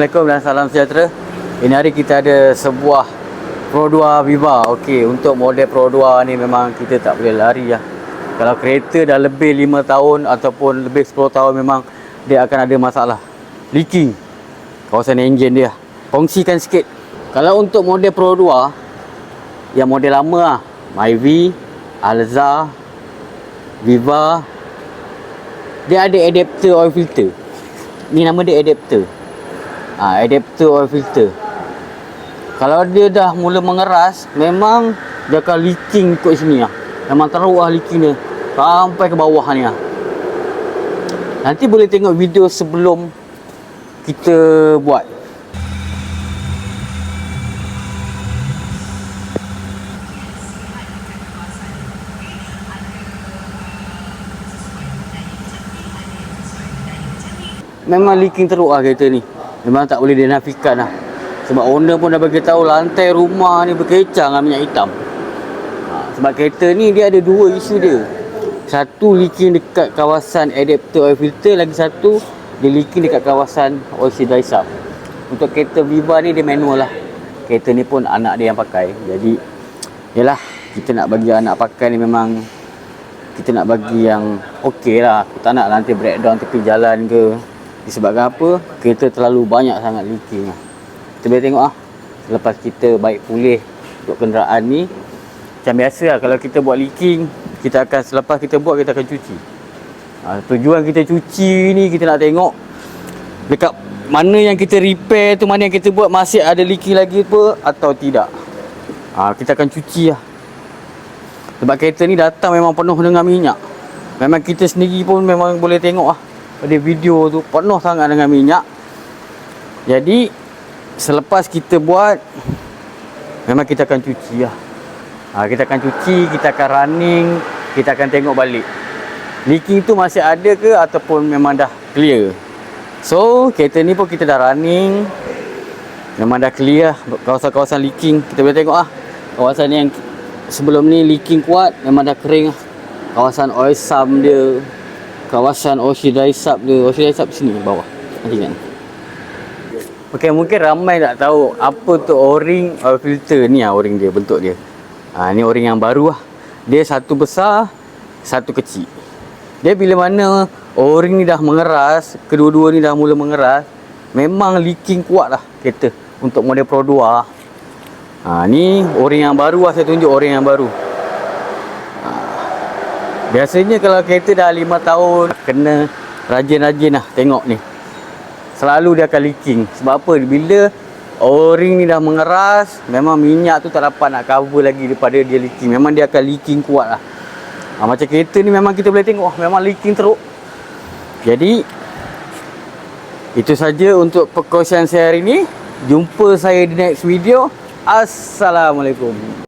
Assalamualaikum dan salam sejahtera. Ini hari kita ada sebuah Pro 2 Viva. Okey, untuk model Pro 2 ni memang kita tak boleh lari lah. Kalau kereta dah lebih 5 tahun ataupun lebih 10 tahun memang dia akan ada masalah leaking kawasan enjin dia. Kongsikan sikit. Kalau untuk model Pro 2 yang model lama lah, Myvi, Alza, Viva, dia ada adapter oil filter. Ni nama dia adapter. Adapter oil filter. Kalau dia dah mula mengeras, memang dia akan leaking ikut sini lah. Memang teruk lah leaking dia sampai ke bawah ni lah. Nanti boleh tengok video sebelum kita buat. Memang leaking teruk lah kereta ni. Memang tak boleh dinafikan lah. Sebab owner pun dah bagi tahu lantai rumah ni berkecang dengan minyak hitam. Sebab kereta ni dia ada dua isu dia. Satu leaking dekat kawasan adapter oil filter, lagi satu dia leaking dekat kawasan oxidize up. Untuk kereta Viva ni dia manual lah. Kereta ni pun anak dia yang pakai. Jadi yalah, kita nak bagi anak pakai ni memang kita nak bagi yang okey lah. Kita tak nak nanti breakdown tepi jalan ke. Disebabkan apa? Kereta terlalu banyak sangat leaking lah. Kita boleh tengok lah selepas kita baik pulih untuk kenderaan ni. Macam biasa lah, kalau kita buat leaking, kita akan, selepas kita buat, kita akan cuci. Tujuan kita cuci ni, kita nak tengok dekat mana yang kita repair tu, mana yang kita buat masih ada leaking lagi apa atau tidak. Kita akan cuci lah. Sebab kereta ni datang memang penuh dengan minyak. Memang kita sendiri pun memang boleh tengok lah pada video tu, penuh sangat dengan minyak. Jadi selepas kita buat, memang kita akan cuci lah. Kita akan cuci, kita akan running, kita akan tengok balik leaking tu masih ada ke ataupun memang dah clear. So kereta ni pun kita dah running, memang dah clear kawasan-kawasan leaking. Kita boleh tengok lah kawasan yang sebelum ni leaking kuat, memang dah kering lah. Kawasan oil sump dia, kawasan oxidize up dia. Oxidize up sini bawah. Nanti kan. Okey, mungkin ramai tak tahu apa tu o-ring oil filter ni lah. O-ring dia, bentuk dia. Ni o-ring yang baru lah. Dia satu besar, satu kecil. Dia bila mana o-ring ni dah mengeras, kedua-dua ni dah mula mengeras, memang leaking kuat lah kereta untuk model Pro 2. Ni o-ring yang baru lah, saya tunjuk o-ring yang baru. Biasanya kalau kereta dah 5 tahun, kena rajin-rajin lah tengok ni. Selalu dia akan leaking. Sebab apa? Bila o-ring ni dah mengeras, memang minyak tu tak dapat nak cover lagi daripada dia leaking. Memang dia akan leaking kuat lah. Macam kereta ni memang kita boleh tengok, memang leaking teruk. Jadi itu saja untuk perkongsian saya hari ni. Jumpa saya di next video. Assalamualaikum.